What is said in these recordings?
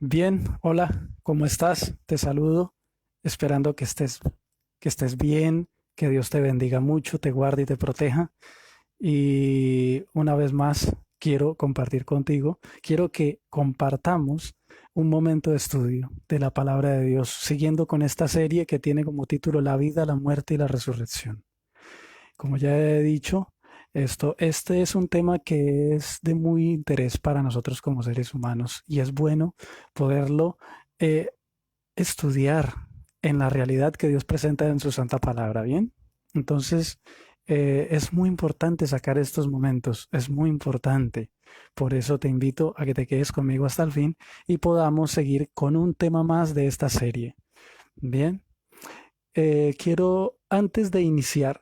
Bien, hola, ¿cómo estás? Te saludo, esperando que estés bien, que Dios te bendiga mucho, te guarde y te proteja. Y una vez más, quiero compartir contigo, quiero que compartamos un momento de estudio de la palabra de Dios, siguiendo con esta serie que tiene como título La vida, la muerte y la resurrección. Como ya he dicho, este es un tema que es de muy interés para nosotros como seres humanos y es bueno poderlo eh, estudiar en la realidad que Dios presenta en su santa palabra, ¿bien? Entonces, es muy importante sacar estos momentos, es muy importante. Por eso te invito a que te quedes conmigo hasta el fin y podamos seguir con un tema más de esta serie. Bien, antes de iniciar,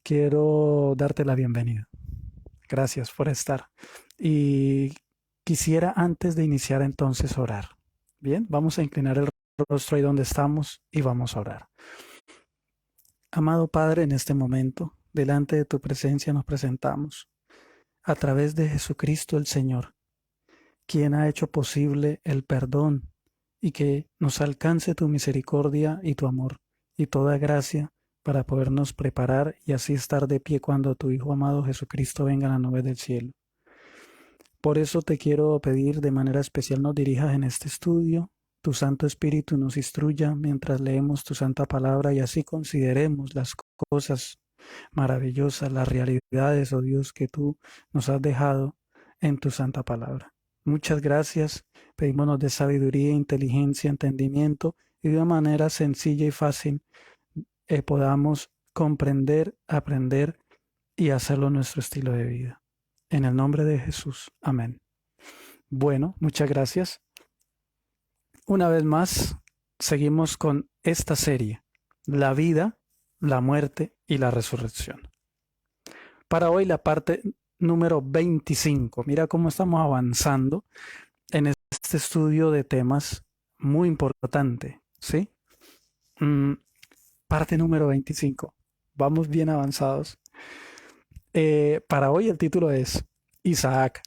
quiero darte la bienvenida. Gracias por estar. Y quisiera antes de iniciar entonces orar. Bien, vamos a inclinar el rostro ahí donde estamos y vamos a orar. Amado Padre, en este momento, delante de tu presencia nos presentamos a través de Jesucristo el Señor, quien ha hecho posible el perdón y que nos alcance tu misericordia y tu amor y toda gracia para podernos preparar y así estar de pie cuando tu Hijo amado Jesucristo venga a la nube del cielo. Por eso te quiero pedir de manera especial nos dirijas en este estudio, tu Santo Espíritu nos instruya mientras leemos tu santa palabra y así consideremos las cosas maravillosas, las realidades, oh Dios, que tú nos has dejado en tu santa palabra. Muchas gracias, pedímonos de sabiduría, inteligencia, entendimiento y de una manera sencilla y fácil podamos comprender, aprender y hacerlo nuestro estilo de vida. En el nombre de Jesús. Amén. Bueno, muchas gracias. Una vez más, seguimos con esta serie, la vida, la muerte y la resurrección. Para hoy la parte número 25. Mira cómo estamos avanzando en este estudio de temas muy importante, ¿sí? Mm, Parte número 25. Vamos bien avanzados. Para hoy el título es Isaac.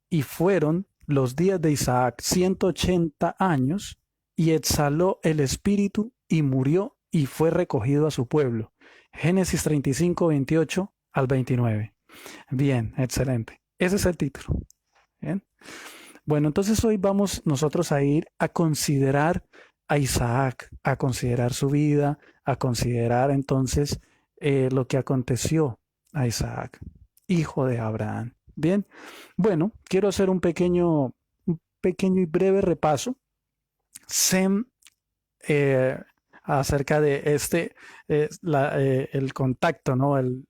Y fueron los días de Isaac 180 años, y exhaló el espíritu y murió y fue recogido a su pueblo. Génesis 35, 28 al 29. Bien, excelente. Ese es el título. Bien. Bueno, entonces hoy vamos nosotros a ir a considerar a Isaac, a considerar su vida, a considerar entonces lo que aconteció a Isaac, hijo de Abraham. Bien, bueno, quiero hacer un pequeño y breve repaso Sem, eh, acerca de el contacto, ¿no? El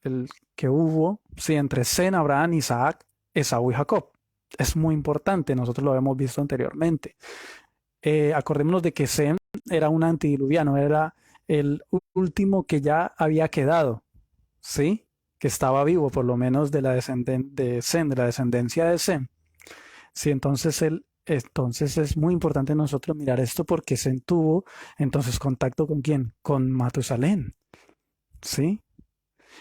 que hubo, sí, entre Sem, Abraham, Isaac, Esaú y Jacob. Es muy importante, nosotros lo hemos visto anteriormente. Acordémonos de que Sem era un antidiluviano, era el último que ya había quedado, ¿sí? Que estaba vivo, por lo menos de Sem, de la descendencia de Sem. Sí, entonces es muy importante nosotros mirar esto porque Sem tuvo entonces contacto con quién, con Matusalén, ¿sí?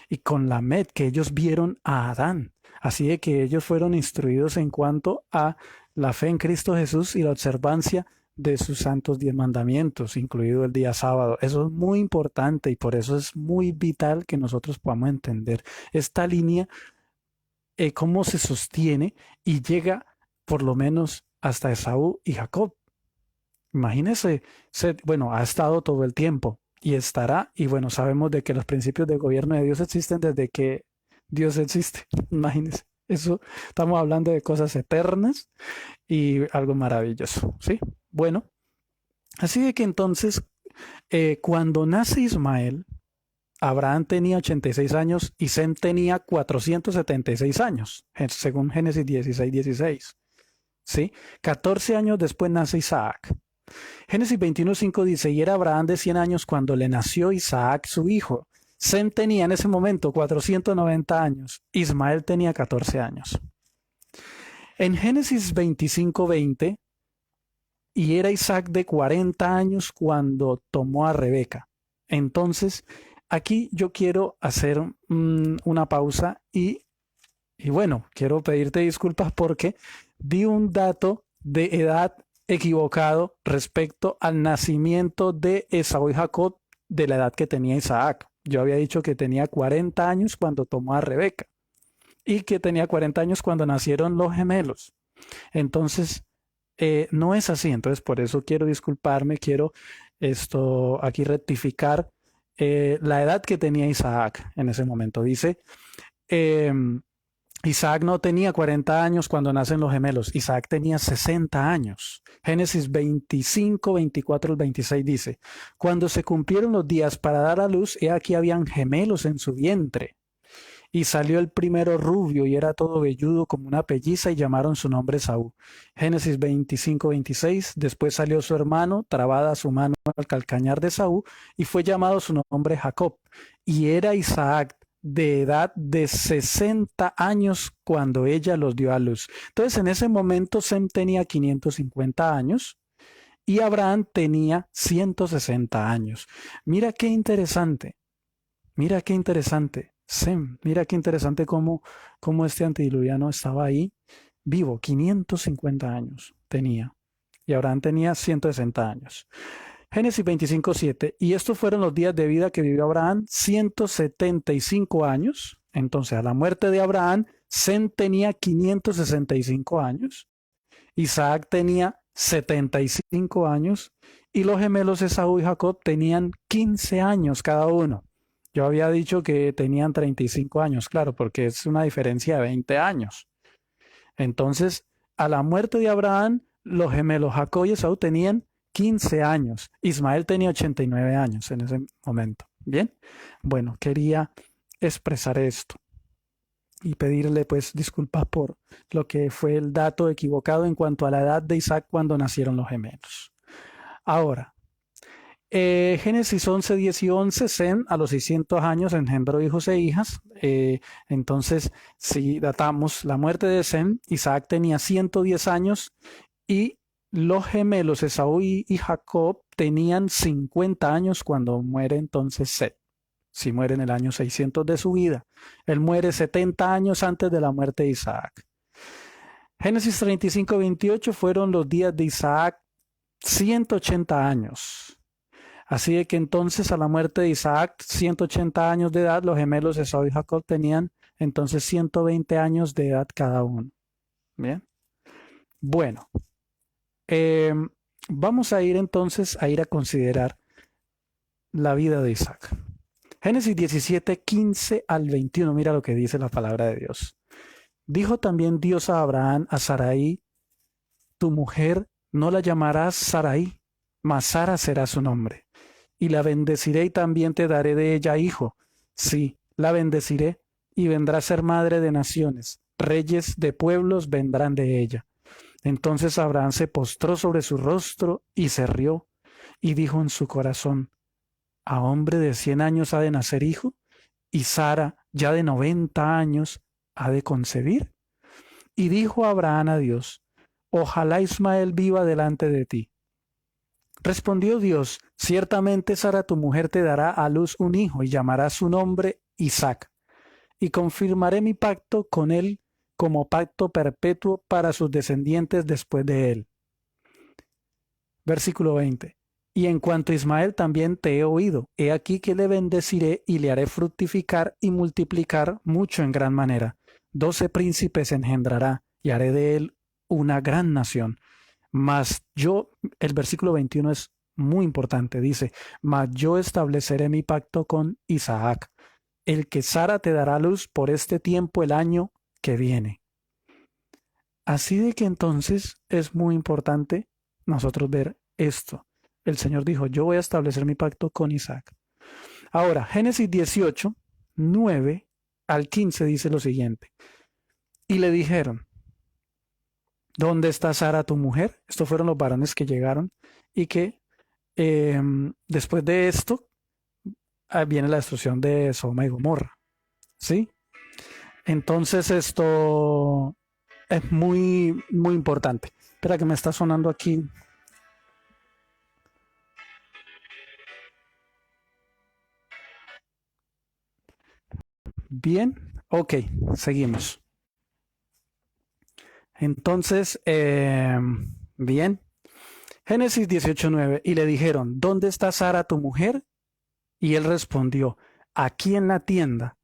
Y con Lamed, que ellos vieron a Adán. Así de que ellos fueron instruidos en cuanto a la fe en Cristo Jesús y la observancia de sus santos 10 mandamientos, incluido el día sábado. Eso es muy importante y por eso es muy vital que nosotros podamos entender esta línea, cómo se sostiene y llega por lo menos hasta Esaú y Jacob. Imagínese, bueno, ha estado todo el tiempo y estará, y bueno, sabemos de que los principios del gobierno de Dios existen desde que Dios existe. Imagínese, eso, estamos hablando de cosas eternas y algo maravilloso, ¿sí? Bueno, así de que entonces, cuando nace Ismael, Abraham tenía 86 años y Sem tenía 476 años, según Génesis 16:16. ¿Sí? 14 años después nace Isaac. Génesis 21:5 dice, y era Abraham de 100 años cuando le nació Isaac su hijo. Sem tenía en ese momento 490 años. Ismael tenía 14 años. En Génesis 25:20, y era Isaac de 40 años cuando tomó a Rebeca. Entonces, aquí yo quiero hacer una pausa y bueno, quiero pedirte disculpas porque di un dato de edad equivocado respecto al nacimiento de Esaú y Jacob de la edad que tenía Isaac. Yo había dicho que tenía 40 años cuando tomó a Rebeca y que tenía 40 años cuando nacieron los gemelos. Entonces, no es así. Entonces, por eso quiero disculparme, quiero aquí rectificar la edad que tenía Isaac en ese momento. Dice, Isaac no tenía 40 años cuando nacen los gemelos, Isaac tenía 60 años. Génesis 25, 24 al 26 dice, cuando se cumplieron los días para dar a luz, he aquí habían gemelos en su vientre. Y salió el primero rubio y era todo velludo como una pelliza y llamaron su nombre Saúl. Génesis 25, 26. Después salió su hermano, trabada su mano al calcañar de Saúl y fue llamado su nombre Jacob. Y era Isaac de edad de 60 años cuando ella los dio a luz. Entonces en ese momento Sem tenía 550 años y Abraham tenía 160 años. Mira qué interesante. Mira qué interesante. Sem, mira qué interesante cómo este antediluviano estaba ahí vivo, 550 años tenía, y Abraham tenía 160 años. Génesis 25, 7, y estos fueron los días de vida que vivió Abraham, 175 años. Entonces, a la muerte de Abraham, Sem tenía 565 años, Isaac tenía 75 años, y los gemelos Esaú y Jacob tenían 15 años cada uno. Yo había dicho que tenían 35 años, claro, porque es una diferencia de 20 años. Entonces, a la muerte de Abraham, los gemelos Jacob y Esaú tenían 15 años. Ismael tenía 89 años en ese momento. Bien, bueno, quería expresar esto y pedirle pues disculpas por lo que fue el dato equivocado en cuanto a la edad de Isaac cuando nacieron los gemelos. Ahora, Génesis 11, 10 y 11, Sem a los 600 años engendró hijos e hijas. Entonces, si datamos la muerte de Sem, Isaac tenía 110 años y los gemelos Esaú y Jacob tenían 50 años cuando muere entonces Set. Si muere en el año 600 de su vida. Él muere 70 años antes de la muerte de Isaac. Génesis 35, 28 fueron los días de Isaac 180 años. Así de que entonces a la muerte de Isaac, 180 años de edad, los gemelos Esaú y Jacob tenían entonces 120 años de edad cada uno. Bien. Bueno, vamos a ir entonces a considerar la vida de Isaac. Génesis 17, 15 al 21, mira lo que dice la palabra de Dios. Dijo también Dios a Abraham, a Sarai, tu mujer no la llamarás Sarai, mas Sara será su nombre. Y la bendeciré y también te daré de ella hijo. Sí, la bendeciré y vendrá a ser madre de naciones. Reyes de pueblos vendrán de ella. Entonces Abraham se postró sobre su rostro y se rió y dijo en su corazón, ¿a hombre de 100 años ha de nacer hijo? ¿Y Sara, ya de 90 años, ha de concebir? Y dijo Abraham a Dios, ojalá Ismael viva delante de ti. Respondió Dios, ciertamente Sara tu mujer te dará a luz un hijo y llamará su nombre Isaac. Y confirmaré mi pacto con él como pacto perpetuo para sus descendientes después de él. Versículo 20. Y en cuanto a Ismael también te he oído. He aquí que le bendeciré y le haré fructificar y multiplicar mucho en gran manera. 12 príncipes engendrará y haré de él una gran nación. Mas yo, el versículo 21 es muy importante, dice, mas yo estableceré mi pacto con Isaac, el que Sara te dará luz por este tiempo el año que viene. Así de que entonces es muy importante nosotros ver esto. El Señor dijo, yo voy a establecer mi pacto con Isaac. Ahora, Génesis 18, 9 al 15 dice lo siguiente. Y le dijeron, ¿dónde está Sara tu mujer? Estos fueron los varones que llegaron y que después de esto viene la destrucción de Sodoma y Gomorra. ¿Sí? Entonces esto es muy, muy importante. Espera que me está sonando aquí. Bien, ok, seguimos. Entonces, bien, Génesis 18:9. Y le dijeron, ¿dónde está Sara tu mujer? Y él respondió, aquí en la tienda.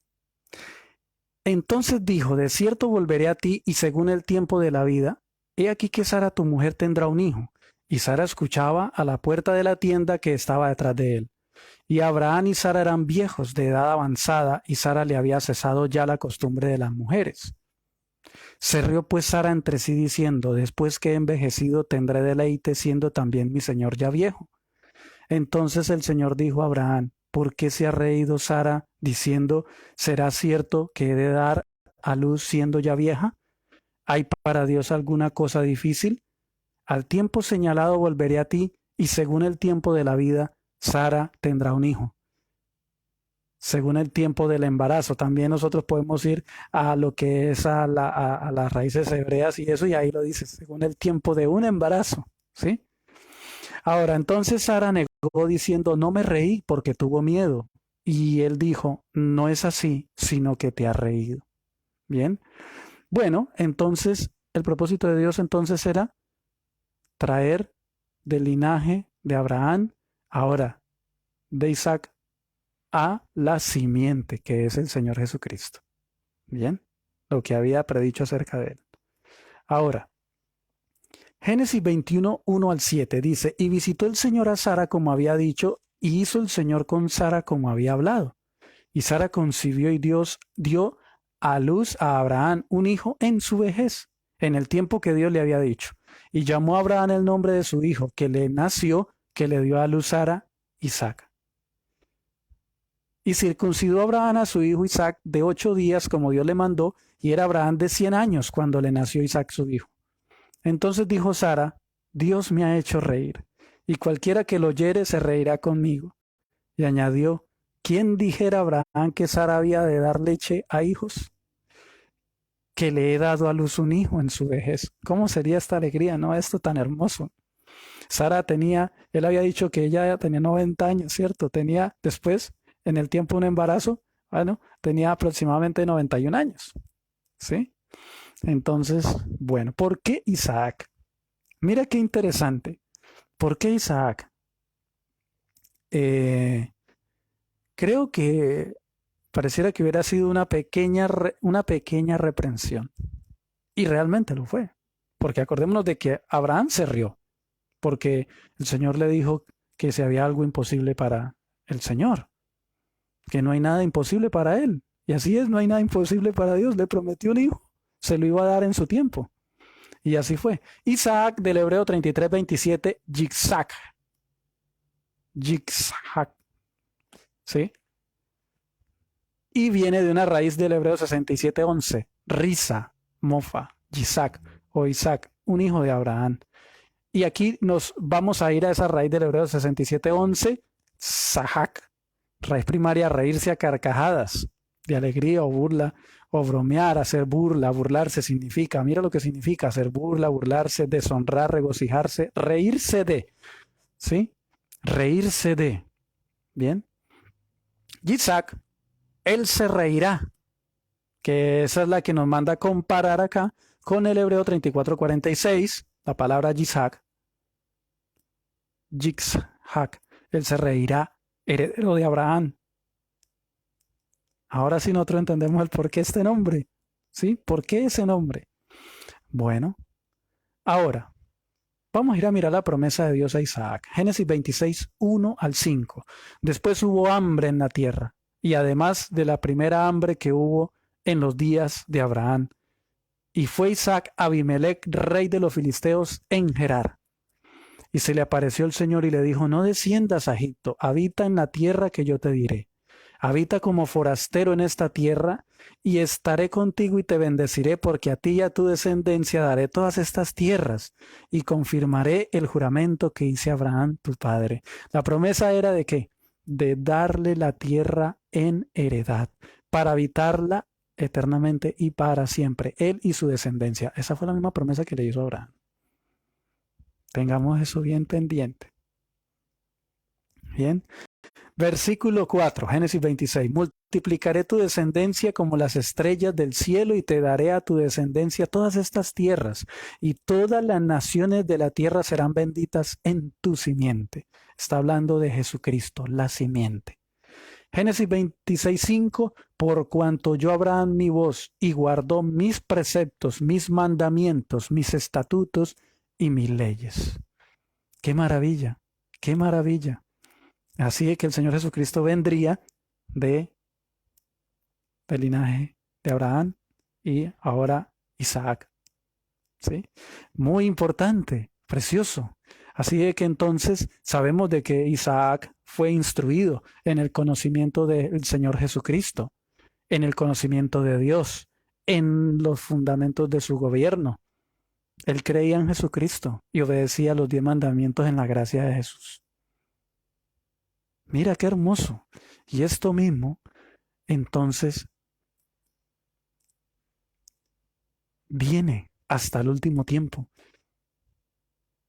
Entonces dijo, de cierto volveré a ti y según el tiempo de la vida, he aquí que Sara tu mujer tendrá un hijo. Y Sara escuchaba a la puerta de la tienda que estaba detrás de él. Y Abraham y Sara eran viejos de edad avanzada y Sara le había cesado ya la costumbre de las mujeres. Se rió pues Sara entre sí diciendo, después que he envejecido tendré deleite siendo también mi señor ya viejo. Entonces el Señor dijo a Abraham, ¿por qué se ha reído Sara diciendo, ¿será cierto que he de dar a luz siendo ya vieja? ¿Hay para Dios alguna cosa difícil? Al tiempo señalado volveré a ti y según el tiempo de la vida, Sara tendrá un hijo. Según el tiempo del embarazo, también nosotros podemos ir a lo que es a las raíces hebreas y eso, y ahí lo dice, según el tiempo de un embarazo, ¿sí? Ahora, entonces Sara negó diciendo, no me reí porque tuvo miedo. Y él dijo, no es así, sino que te has reído. Bien. Bueno, entonces el propósito de Dios entonces era traer del linaje de Abraham, ahora de Isaac, a la simiente, que es el Señor Jesucristo. Bien. Lo que había predicho acerca de él. Ahora, Génesis 21, 1 al 7 dice, y visitó el Señor a Sara como había dicho, y hizo el Señor con Sara como había hablado. Y Sara concibió y Dios dio a luz a Abraham un hijo en su vejez, en el tiempo que Dios le había dicho. Y llamó a Abraham el nombre de su hijo, que le nació, que le dio a luz Sara, Isaac. Y circuncidó Abraham a su hijo Isaac de 8 días como Dios le mandó, y era Abraham de 100 años cuando le nació Isaac su hijo. Entonces dijo Sara, Dios me ha hecho reír, y cualquiera que lo oyere se reirá conmigo. Y añadió, ¿quién dijera a Abraham que Sara había de dar leche a hijos? Que le he dado a luz un hijo en su vejez. ¿Cómo sería esta alegría, no? Esto tan hermoso. Sara tenía, él había dicho que ella tenía 90 años, ¿cierto? Tenía después, en el tiempo de un embarazo, bueno, tenía aproximadamente 91 años, ¿sí? Entonces, bueno, ¿por qué Isaac? Mira qué interesante. ¿Por qué Isaac? Creo que pareciera que hubiera sido una pequeña reprensión. Y realmente lo fue. Porque acordémonos de que Abraham se rió. Porque el Señor le dijo que si había algo imposible para el Señor. Que no hay nada imposible para Él. Y así es, no hay nada imposible para Dios. Le prometió un hijo. Se lo iba a dar en su tiempo. Y así fue. Isaac del Hebreo 33:27, Yitzhak. Yitzhak. ¿Sí? Y viene de una raíz del Hebreo 67:11, Risa, Mofa, Yitzhak o Isaac, un hijo de Abraham. Y aquí nos vamos a ir a esa raíz del Hebreo 67:11, Sahak, raíz primaria, reírse a carcajadas, de alegría o burla, o bromear, hacer burla, burlarse significa, mira lo que significa, hacer burla, burlarse, deshonrar, regocijarse, reírse de, ¿sí? Reírse de, ¿bien? Yitzhak, él se reirá, que esa es la que nos manda a comparar acá con el Hebreo 34:46, la palabra Yitzhak, Yitzhak, él se reirá, heredero de Abraham. Ahora sí nosotros entendemos el por qué este nombre, ¿sí? ¿Por qué ese nombre? Bueno, ahora vamos a ir a mirar la promesa de Dios a Isaac. Génesis 26, 1 al 5. Después hubo hambre en la tierra, y además de la primera hambre que hubo en los días de Abraham. Y fue Isaac a Abimelech, rey de los filisteos, en Gerar. Y se le apareció el Señor y le dijo, no desciendas a Egipto, habita en la tierra que yo te diré. Habita como forastero en esta tierra, y estaré contigo y te bendeciré, porque a ti y a tu descendencia daré todas estas tierras, y confirmaré el juramento que hice a Abraham, tu padre. La promesa era de qué? De darle la tierra en heredad, para habitarla eternamente y para siempre, él y su descendencia. Esa fue la misma promesa que le hizo a Abraham. Tengamos eso bien pendiente. Bien. Versículo 4, Génesis 26. Multiplicaré tu descendencia como las estrellas del cielo y te daré a tu descendencia todas estas tierras y todas las naciones de la tierra serán benditas en tu simiente. Está hablando de Jesucristo, la simiente. Génesis 26, 5. Por cuanto yo Abraham mi voz y guardó mis preceptos, mis mandamientos, mis estatutos y mis leyes. ¡Qué maravilla! ¡Qué maravilla! Así es que el Señor Jesucristo vendría del linaje de Abraham y ahora Isaac. ¿Sí? Muy importante, precioso. Así es que entonces sabemos de que Isaac fue instruido en el conocimiento del Señor Jesucristo, en el conocimiento de Dios, en los fundamentos de su gobierno. Él creía en Jesucristo y obedecía los 10 mandamientos en la gracia de Jesús. Mira qué hermoso. Y esto mismo, entonces, viene hasta el último tiempo.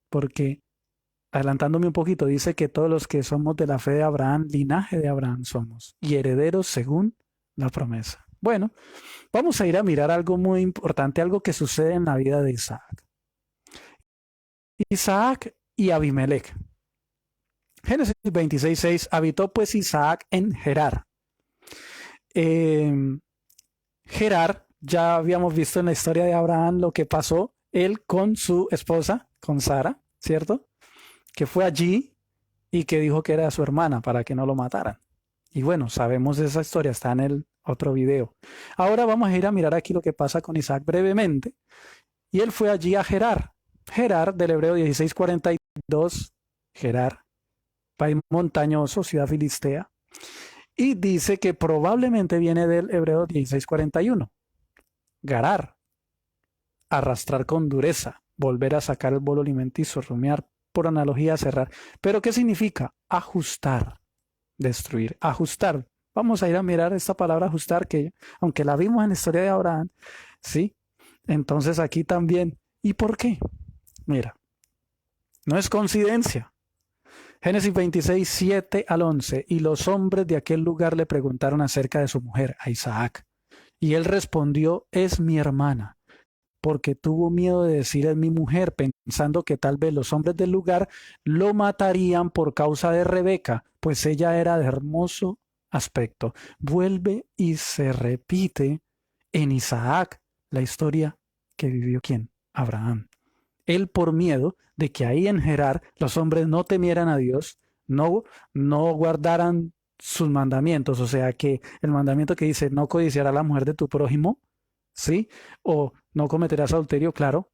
Porque, adelantándome un poquito, dice que todos los que somos de la fe de Abraham, linaje de Abraham somos, y herederos según la promesa. Bueno, vamos a ir a mirar algo muy importante, algo que sucede en la vida de Isaac. Isaac y Abimelech. Génesis 26:6, habitó pues Isaac en Gerar. Gerar, ya habíamos visto en la historia de Abraham lo que pasó él con su esposa, con Sara, ¿cierto? Que fue allí y que dijo que era su hermana para que no lo mataran. Y bueno, sabemos esa historia, está en el otro video. Ahora vamos a ir a mirar aquí lo que pasa con Isaac brevemente. Y él fue allí a Gerar. Gerar, del hebreo 16:42, Gerar, país montañoso, ciudad filistea. Y dice que probablemente viene del hebreo 16:41. Garar, arrastrar con dureza, volver a sacar el bolo alimenticio, rumiar, por analogía, cerrar. ¿Pero qué significa? Ajustar, destruir, ajustar. Vamos a ir a mirar esta palabra ajustar que, aunque la vimos en la historia de Abraham, ¿sí? Entonces aquí también. ¿Y por qué? Mira, no es coincidencia. Génesis 26, 7 al 11. Y los hombres de aquel lugar le preguntaron acerca de su mujer, a Isaac. Y él respondió, es mi hermana, porque tuvo miedo de decir es mi mujer, pensando que tal vez los hombres del lugar lo matarían por causa de Rebeca, pues ella era de hermoso aspecto. Vuelve y se repite en Isaac la historia que vivió ¿quién? Abraham. Él por miedo de que ahí en Gerar los hombres no temieran a Dios, no guardaran sus mandamientos, o sea que el mandamiento que dice no codiciarás a la mujer de tu prójimo, ¿sí? O no cometerás adulterio, claro.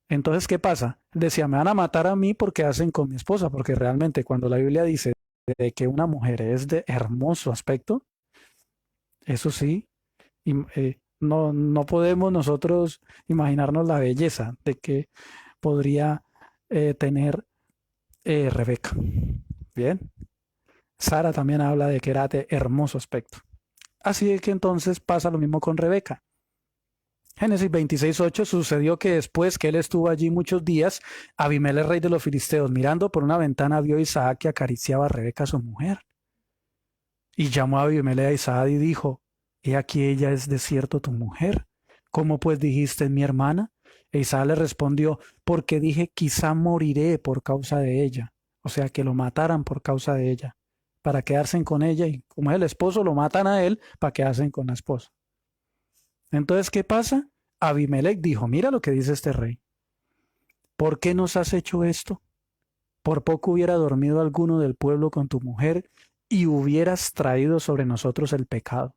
Entonces, ¿qué pasa? Decía, me van a matar a mí porque hacen con mi esposa, porque realmente cuando la Biblia dice de que una mujer es de hermoso aspecto, eso sí, no podemos nosotros imaginarnos la belleza de que podría tener Rebeca. Bien. Sara también habla de que era de hermoso aspecto. Así es que entonces pasa lo mismo con Rebeca. Génesis 26:8 sucedió que después que él estuvo allí muchos días, Abimelech, rey de los filisteos, mirando por una ventana, vio a Isaac que acariciaba a Rebeca, su mujer. Y llamó a Abimelech a Isaac y dijo, he aquí ella es de cierto tu mujer. ¿Cómo pues dijiste mi hermana? E Isaac le respondió, porque dije quizá moriré por causa de ella. O sea, que lo mataran por causa de ella, para quedarse con ella. Y como es el esposo, lo matan a él para quedarse con la esposa. Entonces, ¿qué pasa? Abimelech dijo, mira lo que dice este rey. ¿Por qué nos has hecho esto? Por poco hubiera dormido alguno del pueblo con tu mujer y hubieras traído sobre nosotros el pecado.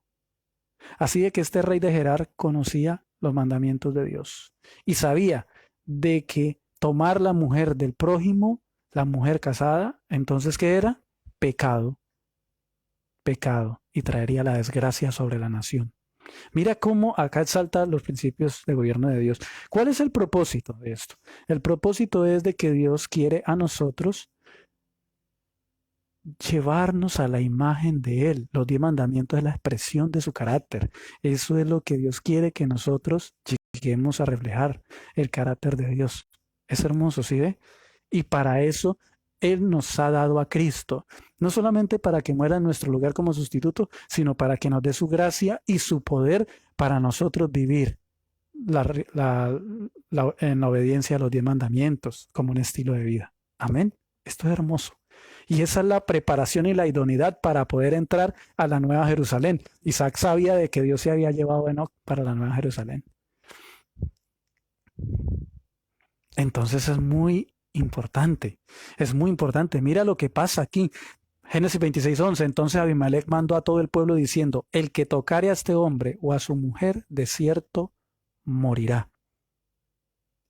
Así de que este rey de Gerar conocía los mandamientos de Dios y sabía de que tomar la mujer del prójimo, la mujer casada, entonces ¿qué era? Pecado, pecado, y traería la desgracia sobre la nación. Mira cómo acá exalta los principios de gobierno de Dios. ¿Cuál es el propósito de esto? El propósito es de que Dios quiere a nosotros llevarnos a la imagen de Él. Los 10 mandamientos es la expresión de su carácter. Eso es lo que Dios quiere que nosotros lleguemos a reflejar, el carácter de Dios. Es hermoso, ¿sí ve? Y para eso Él nos ha dado a Cristo, no solamente para que muera en nuestro lugar como sustituto, sino para que nos dé su gracia y su poder para nosotros vivir en obediencia a los 10 mandamientos como un estilo de vida. Amén. Esto es hermoso. Y esa es la preparación y la idoneidad para poder entrar a la Nueva Jerusalén. Isaac sabía de que Dios se había llevado a Enoc para la Nueva Jerusalén. Entonces es muy importante. Es muy importante. Mira lo que pasa aquí. Génesis 26:11. Entonces Abimelech mandó a todo el pueblo diciendo: el que tocare a este hombre o a su mujer, de cierto morirá.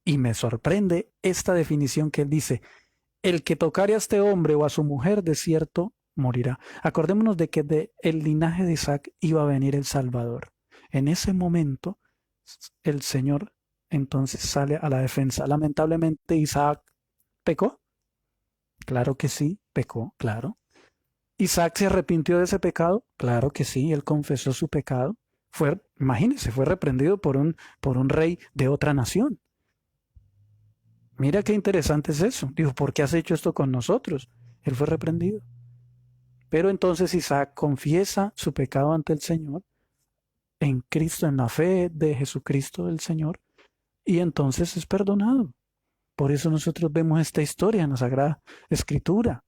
Y me sorprende esta definición que él dice: el que tocare a este hombre o a su mujer, de cierto morirá. Acordémonos de que de el linaje de Isaac iba a venir el Salvador. En ese momento, el Señor entonces sale a la defensa. Lamentablemente, Isaac pecó. Claro que sí, pecó, claro. Isaac se arrepintió de ese pecado. Claro que sí, él confesó su pecado. Imagínense, fue reprendido por un rey de otra nación. Mira qué interesante es eso. Dijo: ¿por qué has hecho esto con nosotros? Él fue reprendido. Pero entonces Isaac confiesa su pecado ante el Señor, en Cristo, en la fe de Jesucristo el Señor, y entonces es perdonado. Por eso nosotros vemos esta historia en la Sagrada Escritura.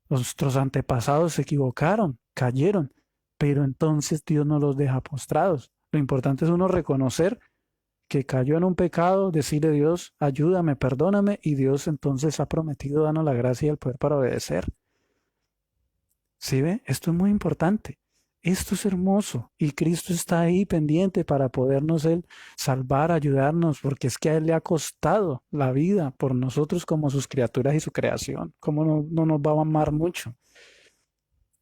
Nuestros antepasados se equivocaron, cayeron, pero entonces Dios no los deja postrados. Lo importante es uno reconocer que cayó en un pecado, decirle a Dios: ayúdame, perdóname, y Dios entonces ha prometido darnos la gracia y el poder para obedecer. ¿Sí ve? Esto es muy importante. Esto es hermoso y Cristo está ahí pendiente para podernos Él salvar, ayudarnos, porque es que a Él le ha costado la vida por nosotros como sus criaturas y su creación. ¿Cómo no nos va a amar mucho?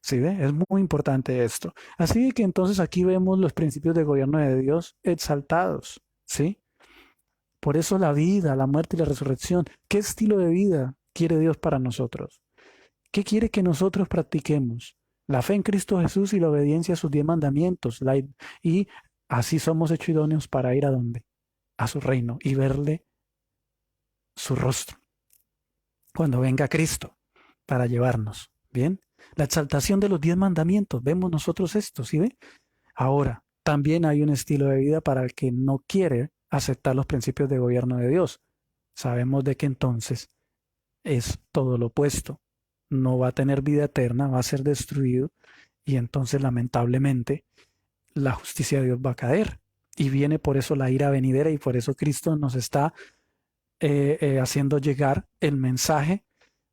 ¿Sí ve? Es muy importante esto. Así que entonces aquí vemos los principios de gobierno de Dios exaltados, ¿sí? Por eso la vida, la muerte y la resurrección. ¿Qué estilo de vida quiere Dios para nosotros? ¿Qué quiere que nosotros practiquemos? La fe en Cristo Jesús y la obediencia a sus 10 mandamientos. Y así somos hechos idóneos para ir a dónde? A su reino y verle su rostro. Cuando venga Cristo para llevarnos. ¿Bien? La exaltación de los 10 mandamientos. Vemos nosotros esto, ¿sí ve? Ahora, también hay un estilo de vida para el que no quiere aceptar los principios de gobierno de Dios. Sabemos de que entonces es todo lo opuesto. No va a tener vida eterna, va a ser destruido y entonces lamentablemente la justicia de Dios va a caer. Y viene por eso la ira venidera y por eso Cristo nos está haciendo llegar el mensaje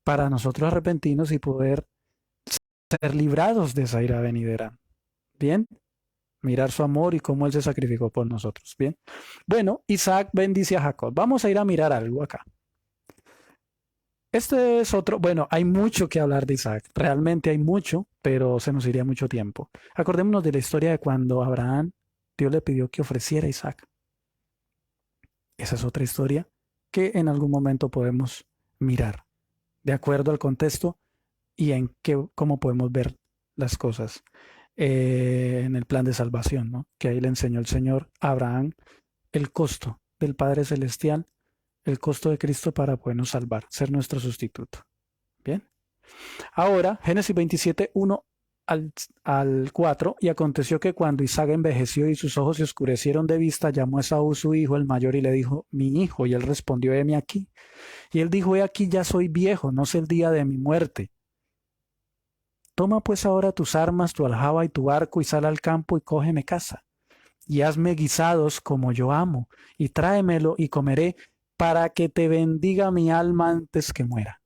para nosotros arrepentirnos y poder ser librados de esa ira venidera. Bien, mirar su amor y cómo Él se sacrificó por nosotros. Bien, bueno, Isaac bendice a Jacob. Vamos a ir a mirar algo acá. Este es otro, bueno, hay mucho que hablar de Isaac, realmente hay mucho, pero se nos iría mucho tiempo. Acordémonos de la historia de cuando Abraham, Dios le pidió que ofreciera a Isaac. Esa es otra historia que en algún momento podemos mirar, de acuerdo al contexto y en cómo podemos ver las cosas en el plan de salvación, ¿no? Que ahí le enseñó el Señor a Abraham el costo del Padre Celestial, el costo de Cristo para podernos salvar, ser nuestro sustituto. Bien. Ahora, Génesis 27, 1 al 4, y aconteció que cuando Isaac envejeció y sus ojos se oscurecieron de vista, llamó a Esaú su hijo, el mayor, y le dijo: mi hijo. Y él respondió: heme aquí. Y él dijo: he aquí, ya soy viejo, no sé el día de mi muerte. Toma pues ahora tus armas, tu aljaba y tu arco, y sal al campo y cógeme caza. Y hazme guisados como yo amo, y tráemelo y comeré, para que te bendiga mi alma antes que muera.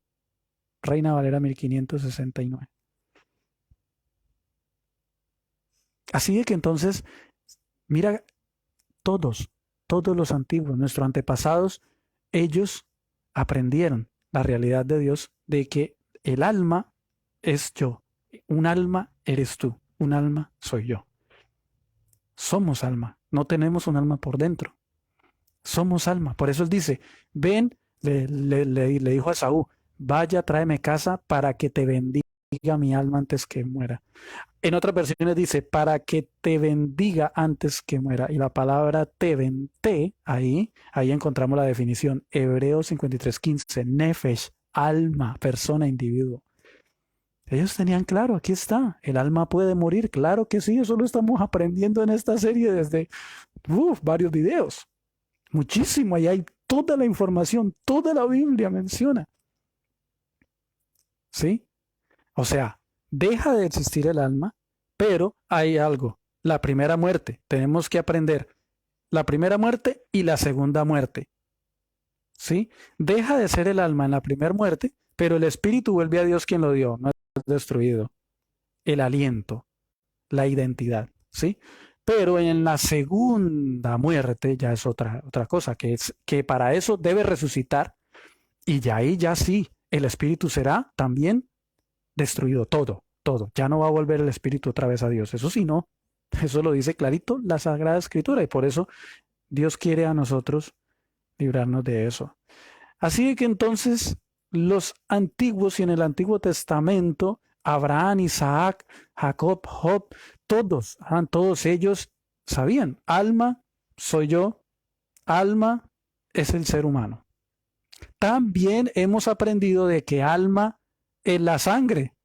Reina Valera 1569. Así de que entonces, mira, todos los antiguos, nuestros antepasados, ellos aprendieron la realidad de Dios, de que el alma es yo, un alma eres tú, un alma soy yo. Somos alma, no tenemos un alma por dentro. Somos alma. Por eso él dice: ven, le dijo a Saúl: vaya, tráeme caza para que te bendiga mi alma antes que muera. En otras versiones dice: para que te bendiga antes que muera. Y la palabra te, ahí encontramos la definición. Hebreos 53:15, nefesh, alma, persona, individuo. Ellos tenían claro, aquí está, el alma puede morir, claro que sí, eso lo estamos aprendiendo en esta serie desde varios videos. Muchísimo, ahí hay toda la información, toda la Biblia menciona. ¿Sí? O sea, deja de existir el alma, pero hay algo, la primera muerte. Tenemos que aprender la primera muerte y la segunda muerte. ¿Sí? Deja de ser el alma en la primera muerte, pero el espíritu vuelve a Dios quien lo dio, no es destruido. El aliento, la identidad, ¿sí? Pero en la segunda muerte ya es otra cosa, que es que para eso debe resucitar y ya ahí ya sí, el espíritu será también destruido, todo. Ya no va a volver el espíritu otra vez a Dios. Eso sí, no. Eso lo dice clarito la Sagrada Escritura y por eso Dios quiere a nosotros librarnos de eso. Así que entonces los antiguos y en el Antiguo Testamento, Abraham, Isaac, Jacob, Job, todos ellos sabían, alma soy yo, alma es el ser humano. También hemos aprendido de que alma es la sangre.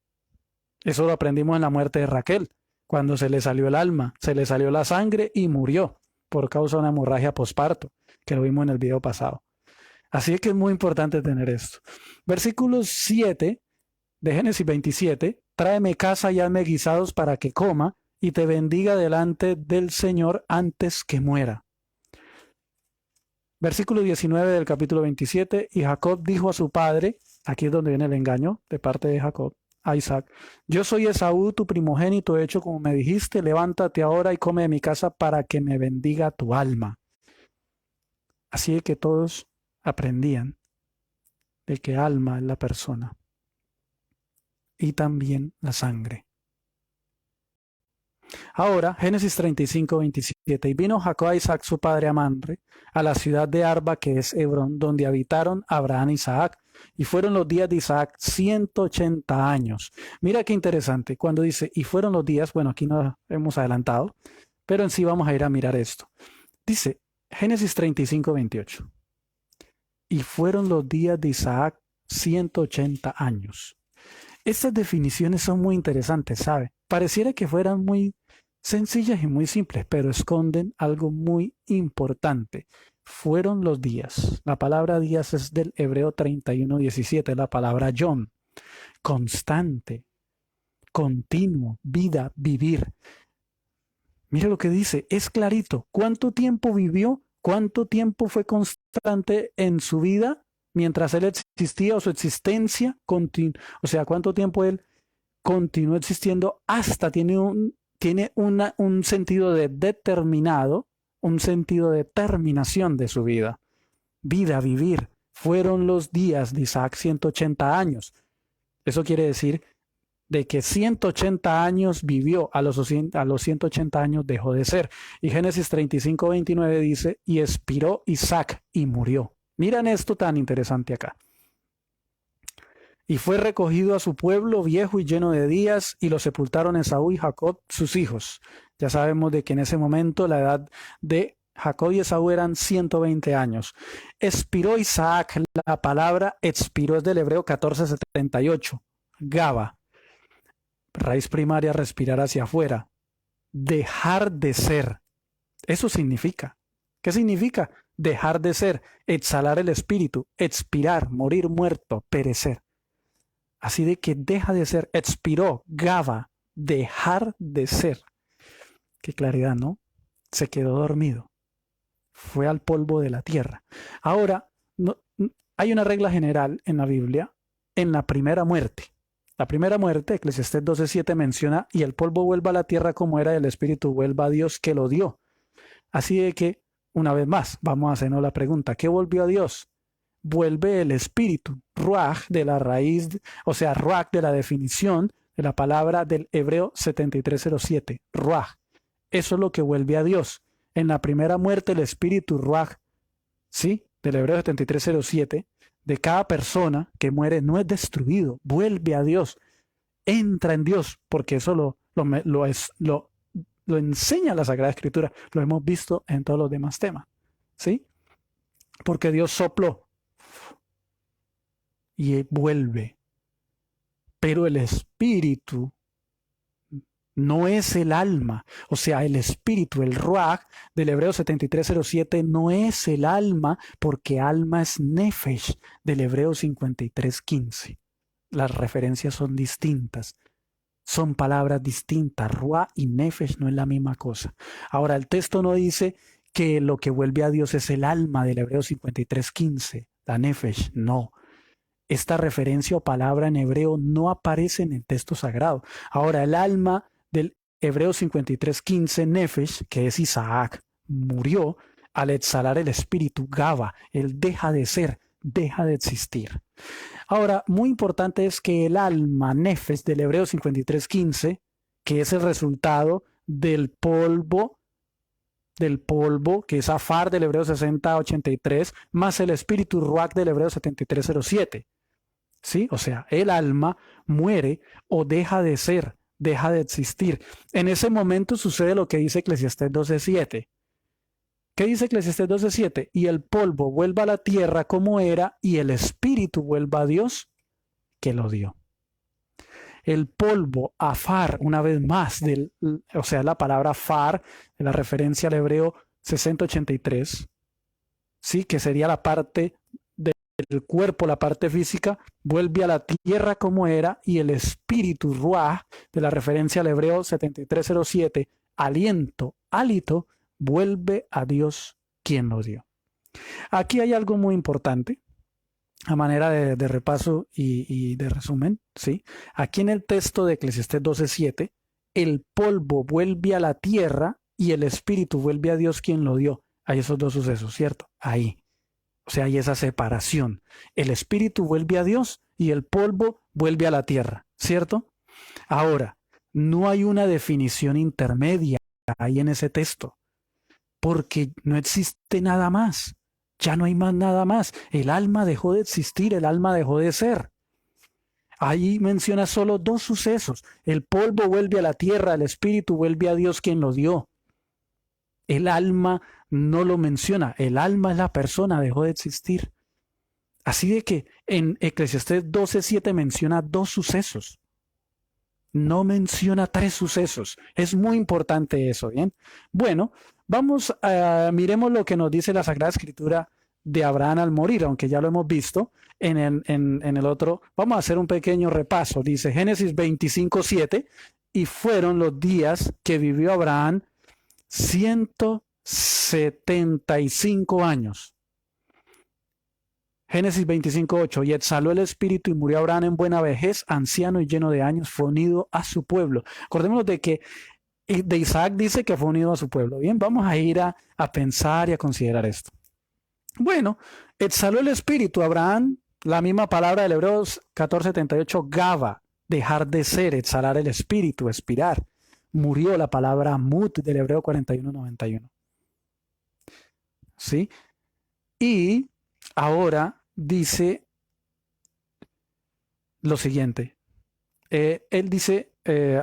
Eso lo aprendimos en la muerte de Raquel, cuando se le salió el alma, se le salió la sangre y murió por causa de una hemorragia posparto, que lo vimos en el video pasado. Así que es muy importante tener esto. Versículo 7 de Génesis 27, tráeme caza y hazme guisados para que coma y te bendiga delante del Señor antes que muera. Versículo 19 del capítulo 27, y Jacob dijo a su padre, aquí es donde viene el engaño de parte de Jacob, a Isaac, yo soy Esaú, tu primogénito, hecho como me dijiste, levántate ahora y come de mi casa para que me bendiga tu alma. Así que todos aprendían de que alma es la persona y también la sangre. Ahora, Génesis 35, 27. Y vino Jacob a Isaac su padre a Manre, a la ciudad de Arba, que es Hebrón, donde habitaron Abraham y Isaac. Y fueron los días de Isaac 180 años. Mira qué interesante. Cuando dice, y fueron los días, bueno, aquí no hemos adelantado, pero en sí vamos a ir a mirar esto. Dice, Génesis 35, 28. Y fueron los días de Isaac 180 años. Estas definiciones son muy interesantes, ¿sabe? Pareciera que fueran muy sencillas y muy simples, pero esconden algo muy importante. Fueron los días. La palabra días es del hebreo 31:17, la palabra yom, constante, continuo, vida, vivir. Mira lo que dice, es clarito. ¿Cuánto tiempo vivió? ¿Cuánto tiempo fue constante en su vida mientras él existía o su existencia? O sea, ¿cuánto tiempo él continuó existiendo hasta tiene un sentido de determinado, un sentido de terminación de su vida? Vida, vivir. Fueron los días de Isaac 180 años. Eso quiere decir de que 180 años vivió, a los 180 años dejó de ser. Y Génesis 35, 29 dice, y expiró Isaac y murió. Miren esto tan interesante acá. Y fue recogido a su pueblo viejo y lleno de días, y lo sepultaron Esaú y Jacob, sus hijos. Ya sabemos de que en ese momento la edad de Jacob y Esaú eran 120 años. Expiró Isaac, la palabra expiró es del hebreo 1478, Gaba. Raíz primaria, respirar hacia afuera. Dejar de ser. Eso significa. ¿Qué significa? Dejar de ser, exhalar el espíritu, expirar, morir muerto, perecer. Así de que deja de ser, expiró, Gaba, dejar de ser. Qué claridad, ¿no? Se quedó dormido. Fue al polvo de la tierra. Ahora, hay una regla general en la Biblia, en la primera muerte. La primera muerte, Eclesiastés 12:7 menciona, y el polvo vuelva a la tierra como era, y el espíritu vuelva a Dios que lo dio. Así de que, una vez más, vamos a hacernos la pregunta, ¿qué volvió a Dios? Vuelve el espíritu, ruach, de la raíz, o sea, ruach de la definición de la palabra del hebreo 7307, ruach. Eso es lo que vuelve a Dios. En la primera muerte, el espíritu ruach, ¿sí? Del hebreo 7307, de cada persona que muere no es destruido, vuelve a Dios, entra en Dios, porque eso lo enseña la Sagrada Escritura, lo hemos visto en todos los demás temas, ¿sí? Porque Dios sopló y vuelve. Pero el espíritu no es el alma. O sea, el espíritu, el ruach del Hebreo 73:07 no es el alma, porque alma es nefesh del Hebreo 53:15. Las referencias son distintas. Son palabras distintas. Ruach y nefesh no es la misma cosa. Ahora, el texto no dice que lo que vuelve a Dios es el alma del Hebreo 53:15, la nefesh, no. Esta referencia o palabra en hebreo no aparece en el texto sagrado. Ahora, el alma del Hebreo 53:15, nefesh, que es Isaac, murió al exhalar el espíritu, Gaba. Él deja de ser, deja de existir. Ahora, muy importante es que el alma, nefesh, del Hebreo 53:15, que es el resultado del polvo, que es afar del Hebreo 60:83, más el espíritu ruach del Hebreo 73:07. ¿Sí? O sea, el alma muere o deja de ser, deja de existir. En ese momento sucede lo que dice Eclesiastés 12:7. ¿Qué dice Eclesiastés 12:7? Y el polvo vuelva a la tierra como era, y el espíritu vuelva a Dios que lo dio. El polvo, afar, una vez más, o sea, la palabra far, de la referencia al Hebreo 60:83, ¿sí? Que sería la parte del cuerpo, la parte física, vuelve a la tierra como era, y el espíritu, ruach, de la referencia al Hebreo 73:07, aliento, hálito, vuelve a Dios quien lo dio. Aquí hay algo muy importante, a manera de repaso y de resumen, ¿sí? Aquí en el texto de Eclesiastés 12:7, el polvo vuelve a la tierra y el espíritu vuelve a Dios quien lo dio. Hay esos dos sucesos, ¿cierto? Ahí. O sea, hay esa separación. El espíritu vuelve a Dios y el polvo vuelve a la tierra, ¿cierto? Ahora, no hay una definición intermedia ahí en ese texto, porque no existe nada más. Ya no hay más nada más. El alma dejó de existir, el alma dejó de ser. Ahí menciona solo dos sucesos. El polvo vuelve a la tierra, el espíritu vuelve a Dios quien lo dio. El alma no lo menciona. El alma es la persona, dejó de existir. Así de que en Eclesiastés 12:7 menciona dos sucesos. No menciona tres sucesos. Es muy importante eso, ¿bien? Bueno, vamos miremos lo que nos dice la Sagrada Escritura de Abraham al morir, aunque ya lo hemos visto en el otro. Vamos a hacer un pequeño repaso. Dice Génesis 25:7, y fueron los días que vivió Abraham 175 años. Génesis 25:8, y exhaló el espíritu y murió Abraham en buena vejez, anciano y lleno de años, fue unido a su pueblo. Acordémonos de que de Isaac dice que fue unido a su pueblo. Bien, vamos a ir a pensar y a considerar esto. Bueno, exhaló el espíritu, Abraham, la misma palabra del Hebreos 14:78, gaba, dejar de ser, exhalar el espíritu, expirar. Murió, la palabra mut del Hebreo 41:91. ¿Sí? Y ahora dice lo siguiente. Él dice,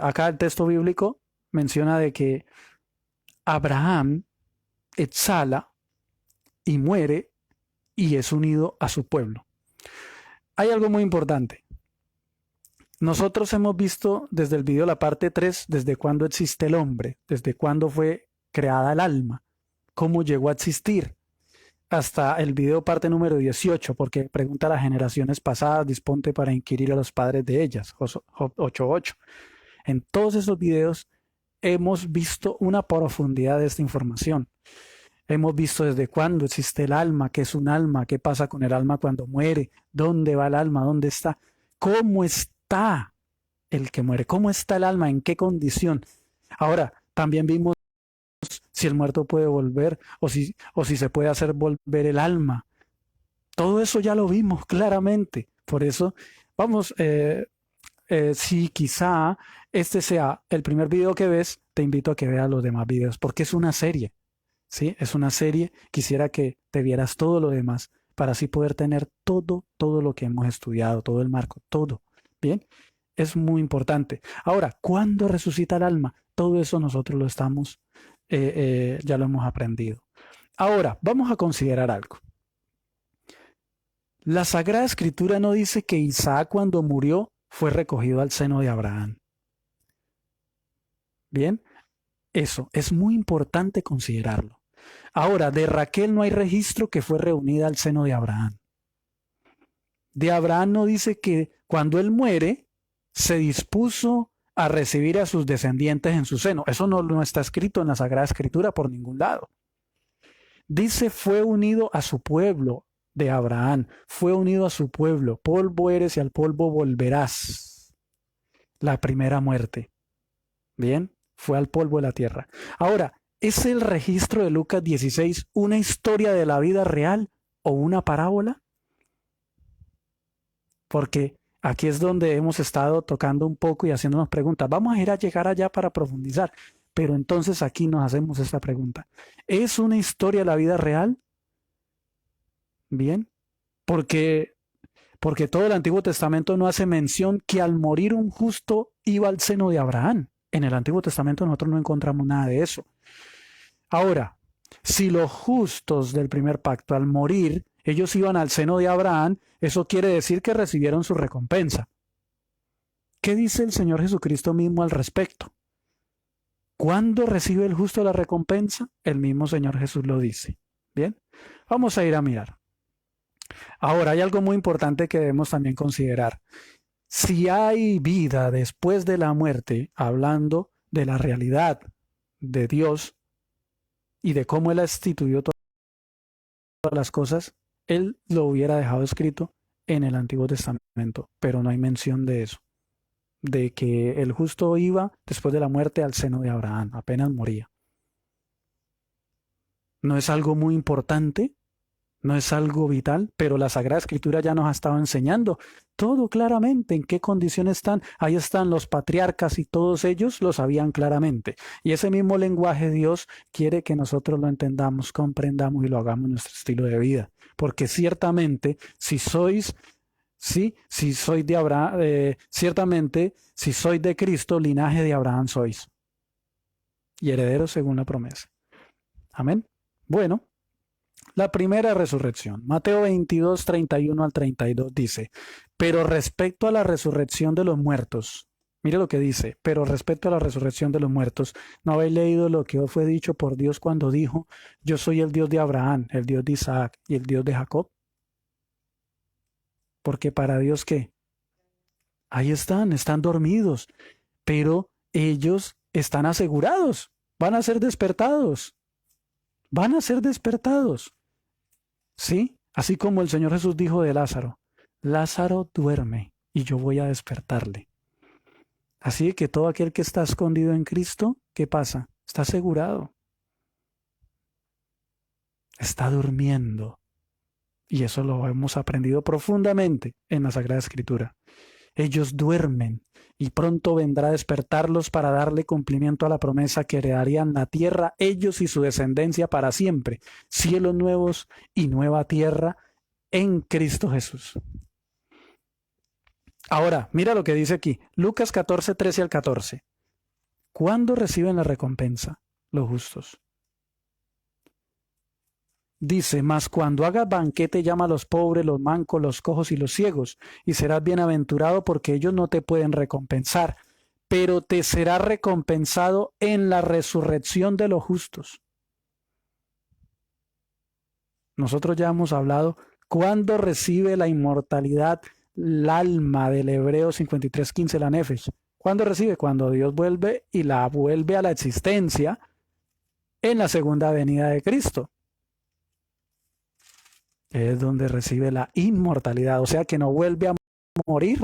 acá el texto bíblico menciona de que Abraham exhala y muere y es unido a su pueblo. Hay algo muy importante. Nosotros hemos visto desde el video la parte 3, desde cuándo existe el hombre, desde cuándo fue creada el alma, cómo llegó a existir, hasta el video parte número 18, porque pregunta a las generaciones pasadas, disponte para inquirir a los padres de ellas, Job 8:8. En todos esos videos hemos visto una profundidad de esta información. Hemos visto desde cuándo existe el alma, qué es un alma, qué pasa con el alma cuando muere, dónde va el alma, dónde está, cómo está el que muere, cómo está el alma, en qué condición. Ahora, también vimos si el muerto puede volver o si se puede hacer volver el alma. Todo eso ya lo vimos claramente. Por eso, vamos, si quizá este sea el primer video que ves, te invito a que veas los demás videos, porque es una serie. ¿Sí? Es una serie. Quisiera que te vieras todo lo demás para así poder tener todo lo que hemos estudiado, todo el marco, todo. Bien, es muy importante. Ahora, ¿cuándo resucita el alma? Todo eso nosotros lo estamos ya lo hemos aprendido. Ahora, vamos a considerar algo. La Sagrada Escritura no dice que Isaac cuando murió fue recogido al seno de Abraham. Bien, eso es muy importante considerarlo. Ahora, de Raquel no hay registro que fue reunida al seno de Abraham. De Abraham no dice que cuando él muere se dispuso a recibir a sus descendientes en su seno. Eso no está escrito en la Sagrada Escritura por ningún lado. Dice fue unido a su pueblo de Abraham, fue unido a su pueblo. Polvo eres y al polvo volverás. La primera muerte. Bien, fue al polvo de la tierra. Ahora, ¿es el registro de Lucas 16 una historia de la vida real o una parábola? Porque aquí es donde hemos estado tocando un poco y haciéndonos preguntas. Vamos a llegar allá para profundizar. Pero entonces aquí nos hacemos esta pregunta. ¿Es una historia de la vida real? Bien, porque todo el Antiguo Testamento no hace mención que al morir un justo iba al seno de Abraham. En el Antiguo Testamento nosotros no encontramos nada de eso. Ahora, si los justos del primer pacto al morir, ellos iban al seno de Abraham, eso quiere decir que recibieron su recompensa. ¿Qué dice el Señor Jesucristo mismo al respecto? ¿Cuándo recibe el justo la recompensa? El mismo Señor Jesús lo dice. Bien, vamos a ir a mirar. Ahora, hay algo muy importante que debemos también considerar. Si hay vida después de la muerte, hablando de la realidad de Dios y de cómo Él ha instituido todas las cosas, Él lo hubiera dejado escrito en el Antiguo Testamento, pero no hay mención de eso, de que el justo iba después de la muerte al seno de Abraham, apenas moría. ¿No es algo muy importante? No es algo vital, pero la Sagrada Escritura ya nos ha estado enseñando todo claramente en qué condiciones están. Ahí están los patriarcas y todos ellos lo sabían claramente. Y ese mismo lenguaje Dios quiere que nosotros lo entendamos, comprendamos y lo hagamos en nuestro estilo de vida. Porque ciertamente, si sois de Abraham, ciertamente, si sois de Cristo, linaje de Abraham sois. Y herederos según la promesa. Amén. Bueno. La primera resurrección. Mateo 22, 31 al 32 dice, pero respecto a la resurrección de los muertos, mire lo que dice, pero respecto a la resurrección de los muertos, ¿no habéis leído lo que os fue dicho por Dios cuando dijo, yo soy el Dios de Abraham, el Dios de Isaac y el Dios de Jacob? Porque para Dios, ¿qué? Ahí están dormidos, pero ellos están asegurados, van a ser despertados. Van a ser despertados. ¿Sí? Así como el Señor Jesús dijo de Lázaro, Lázaro duerme y yo voy a despertarle. Así que todo aquel que está escondido en Cristo, ¿qué pasa? Está asegurado. Está durmiendo. Y eso lo hemos aprendido profundamente en la Sagrada Escritura. Ellos duermen y pronto vendrá a despertarlos para darle cumplimiento a la promesa que heredarían la tierra ellos y su descendencia para siempre, cielos nuevos y nueva tierra en Cristo Jesús. Ahora, mira lo que dice aquí, Lucas 14, 13 al 14. ¿Cuándo reciben la recompensa los justos? Dice, mas cuando hagas banquete llama a los pobres, los mancos, los cojos y los ciegos, y serás bienaventurado porque ellos no te pueden recompensar, pero te será recompensado en la resurrección de los justos. Nosotros ya hemos hablado cuándo recibe la inmortalidad el alma del Hebreo 53:15, la Nefesh. ¿Cuándo recibe? Cuando Dios vuelve y la vuelve a la existencia en la segunda venida de Cristo. Es donde recibe la inmortalidad, o sea que no vuelve a morir.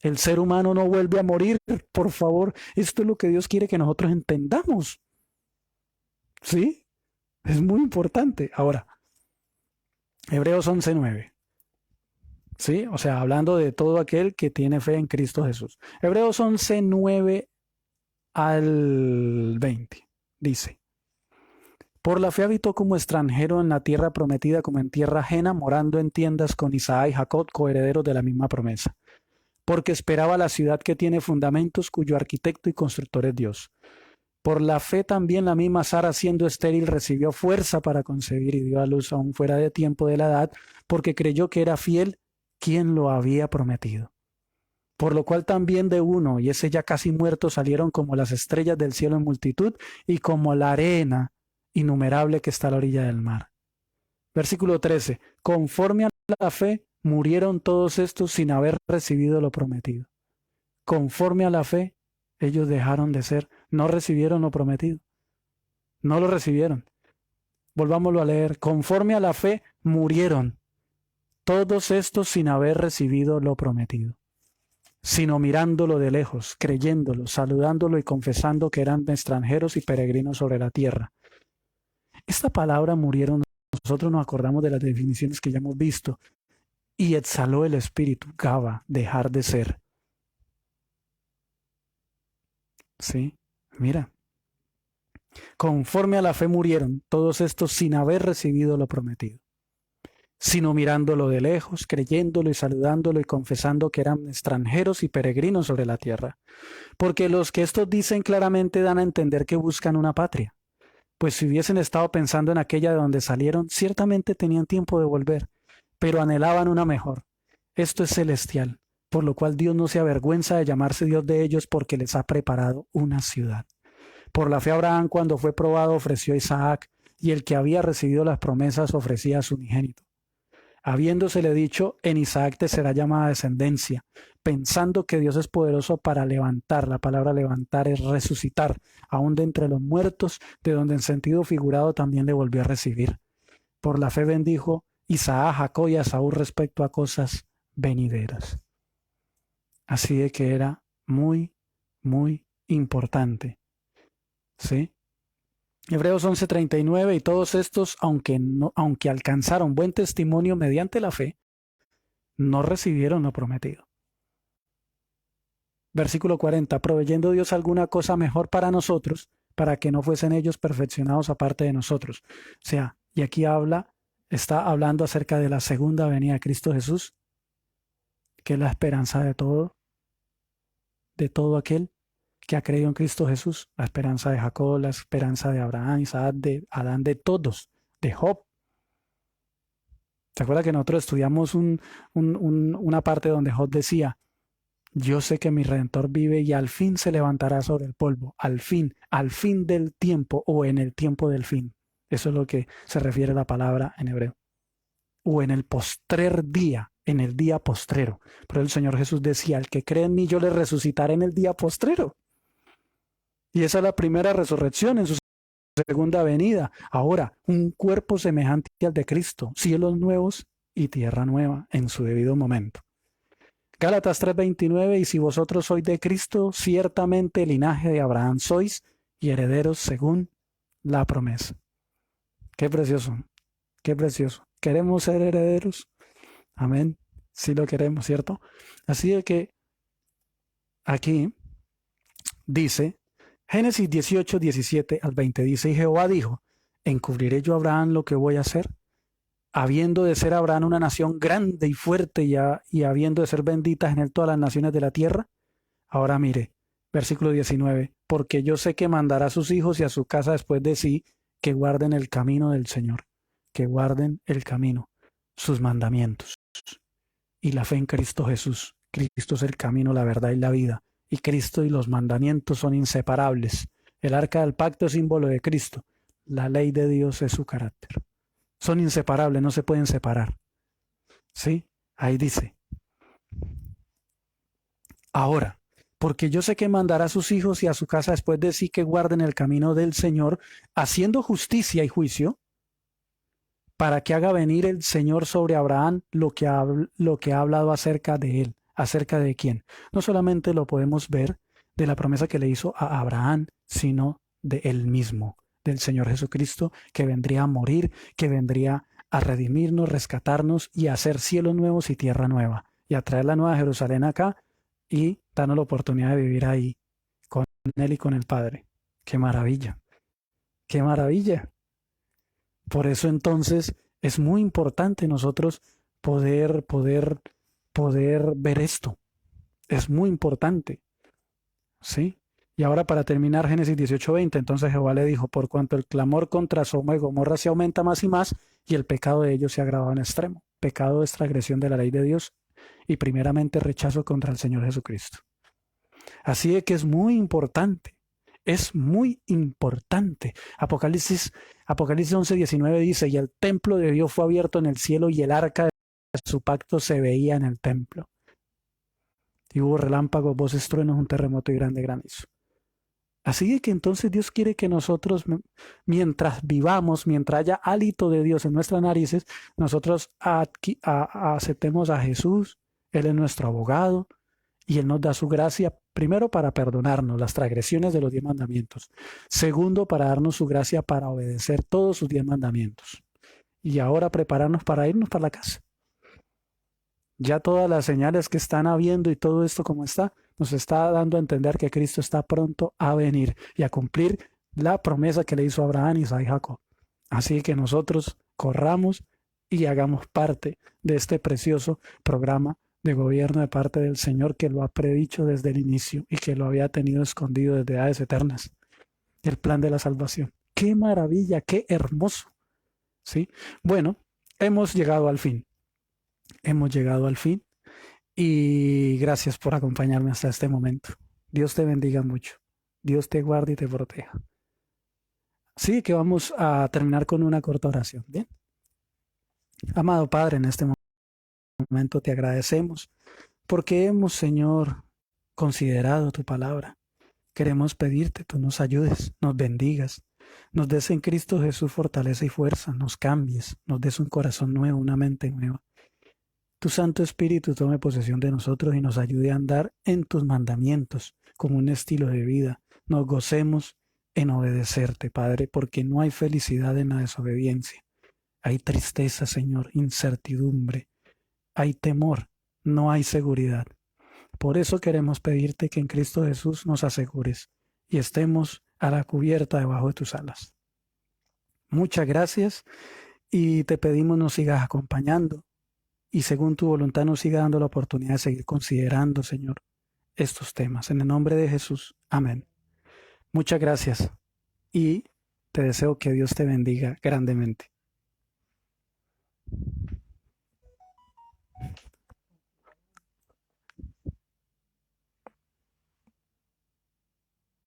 El ser humano no vuelve a morir, por favor. Esto es lo que Dios quiere que nosotros entendamos. ¿Sí? Es muy importante. Ahora, Hebreos 11:9. ¿Sí? O sea, hablando de todo aquel que tiene fe en Cristo Jesús. Hebreos 11:9 al 20. Dice, por la fe habitó como extranjero en la tierra prometida como en tierra ajena, morando en tiendas con Isaac y Jacob, coherederos de la misma promesa. Porque esperaba la ciudad que tiene fundamentos, cuyo arquitecto y constructor es Dios. Por la fe también la misma Sara, siendo estéril, recibió fuerza para concebir y dio a luz aún fuera de tiempo de la edad, porque creyó que era fiel quien lo había prometido. Por lo cual también de uno, y ese ya casi muerto, salieron como las estrellas del cielo en multitud y como la arena innumerable que está a la orilla del mar. Versículo 13. Conforme a la fe, murieron todos estos sin haber recibido lo prometido. Conforme a la fe, ellos dejaron de ser, no recibieron lo prometido. No lo recibieron. Volvámoslo a leer. Conforme a la fe, murieron todos estos sin haber recibido lo prometido, sino mirándolo de lejos, creyéndolo, saludándolo y confesando que eran extranjeros y peregrinos sobre la tierra. Esta palabra murieron, nosotros nos acordamos de las definiciones que ya hemos visto, y exhaló el espíritu, gaba, dejar de ser. ¿Sí? Mira. Conforme a la fe murieron todos estos sin haber recibido lo prometido, sino mirándolo de lejos, creyéndolo y saludándolo y confesando que eran extranjeros y peregrinos sobre la tierra. Porque los que estos dicen claramente dan a entender que buscan una patria. Pues si hubiesen estado pensando en aquella de donde salieron, ciertamente tenían tiempo de volver, pero anhelaban una mejor. Esto es celestial, por lo cual Dios no se avergüenza de llamarse Dios de ellos porque les ha preparado una ciudad. Por la fe Abraham, cuando fue probado, ofreció a Isaac, y el que había recibido las promesas ofrecía a su unigénito. Habiéndosele dicho, en Isaac te será llamada descendencia, pensando que Dios es poderoso para levantar. La palabra levantar es resucitar, aún de entre los muertos, de donde en sentido figurado también le volvió a recibir. Por la fe bendijo Isaac a Jacob y a Saúl respecto a cosas venideras. Así de que era muy, muy importante. ¿Sí? Hebreos 11:39, y todos estos, aunque alcanzaron buen testimonio mediante la fe, no recibieron lo prometido. Versículo 40, proveyendo Dios alguna cosa mejor para nosotros, para que no fuesen ellos perfeccionados aparte de nosotros. O sea, y aquí está hablando acerca de la segunda venida de Cristo Jesús, que es la esperanza de todo aquel que ha creído en Cristo Jesús, la esperanza de Jacob, la esperanza de Abraham, Isaac, de Adán, de todos, de Job. ¿Se acuerda que nosotros estudiamos una parte donde Job decía, yo sé que mi Redentor vive y al fin se levantará sobre el polvo, al fin del tiempo o en el tiempo del fin? Eso es lo que se refiere a la palabra en hebreo. O en el postrer día, en el día postrero. Pero el Señor Jesús decía, el que cree en mí, yo le resucitaré en el día postrero. Y esa es la primera resurrección en su segunda venida. Ahora, un cuerpo semejante al de Cristo, cielos nuevos y tierra nueva en su debido momento. Gálatas 3:29, y si vosotros sois de Cristo, ciertamente el linaje de Abraham sois y herederos según la promesa. Qué precioso, qué precioso. ¿Queremos ser herederos? Amén. Sí lo queremos, ¿cierto? Así de que aquí dice, Génesis 18:17-20 dice, y Jehová dijo, ¿encubriré yo a Abraham lo que voy a hacer? Habiendo de ser Abraham una nación grande y fuerte y habiendo de ser benditas en él todas las naciones de la tierra. Ahora mire, versículo 19, porque yo sé que mandará a sus hijos y a su casa después de sí, que guarden el camino del Señor, que guarden el camino, sus mandamientos. Y la fe en Cristo Jesús. Cristo es el camino, la verdad y la vida. Y Cristo y los mandamientos son inseparables. El arca del pacto es símbolo de Cristo. La ley de Dios es su carácter. Son inseparables, no se pueden separar. ¿Sí? Ahí dice. Ahora, porque yo sé que mandará a sus hijos y a su casa después de sí que guarden el camino del Señor, haciendo justicia y juicio, para que haga venir el Señor sobre Abraham lo que ha hablado acerca de él. ¿Acerca de quién? No solamente lo podemos ver de la promesa que le hizo a Abraham, sino de él mismo, del Señor Jesucristo, que vendría a morir, que vendría a redimirnos, rescatarnos y a hacer cielos nuevos y tierra nueva, y a traer la nueva Jerusalén acá y darnos la oportunidad de vivir ahí, con Él y con el Padre. ¡Qué maravilla! ¡Qué maravilla! Por eso entonces es muy importante nosotros poder ver esto. Es muy importante, ¿sí? Y ahora para terminar, Génesis 18:20, entonces Jehová le dijo, por cuanto el clamor contra Sodoma y Gomorra se aumenta más y más, y el pecado de ellos se ha agravado en extremo. Pecado es transgresión de la ley de Dios y primeramente rechazo contra el Señor Jesucristo. Así de que es muy importante. Apocalipsis 11:19 dice, y el templo de Dios fue abierto en el cielo y el arca de su pacto se veía en el templo. Y hubo relámpagos, voces, truenos, un terremoto y grande granizo. Así de que entonces Dios quiere que nosotros, mientras vivamos, mientras haya hálito de Dios en nuestras narices, nosotros aceptemos a Jesús. Él es nuestro abogado y Él nos da su gracia, primero para perdonarnos las transgresiones de los 10 mandamientos. Segundo, para darnos su gracia para obedecer todos sus 10 mandamientos. Y ahora prepararnos para irnos para la casa. Ya todas las señales que están habiendo y todo esto como está, nos está dando a entender que Cristo está pronto a venir y a cumplir la promesa que le hizo a Abraham, Isaac y Jacob. Así que nosotros corramos y hagamos parte de este precioso programa de gobierno de parte del Señor que lo ha predicho desde el inicio y que lo había tenido escondido desde edades eternas. El plan de la salvación. ¡Qué maravilla! ¡Qué hermoso! ¿Sí? Bueno, hemos llegado al fin. Hemos llegado al fin y gracias por acompañarme hasta este momento. Dios te bendiga mucho. Dios te guarde y te proteja. Sí, que vamos a terminar con una corta oración. Bien. Amado Padre, en este momento te agradecemos porque hemos, Señor, considerado tu palabra. Queremos pedirte, tú nos ayudes, nos bendigas, nos des en Cristo Jesús fortaleza y fuerza, nos cambies, nos des un corazón nuevo, una mente nueva. Tu Santo Espíritu tome posesión de nosotros y nos ayude a andar en tus mandamientos como un estilo de vida. Nos gocemos en obedecerte, Padre, porque no hay felicidad en la desobediencia. Hay tristeza, Señor, incertidumbre, hay temor, no hay seguridad. Por eso queremos pedirte que en Cristo Jesús nos asegures y estemos a la cubierta debajo de tus alas. Muchas gracias y te pedimos nos sigas acompañando y según tu voluntad nos siga dando la oportunidad de seguir considerando, Señor, estos temas. En el nombre de Jesús. Amén. Muchas gracias y te deseo que Dios te bendiga grandemente.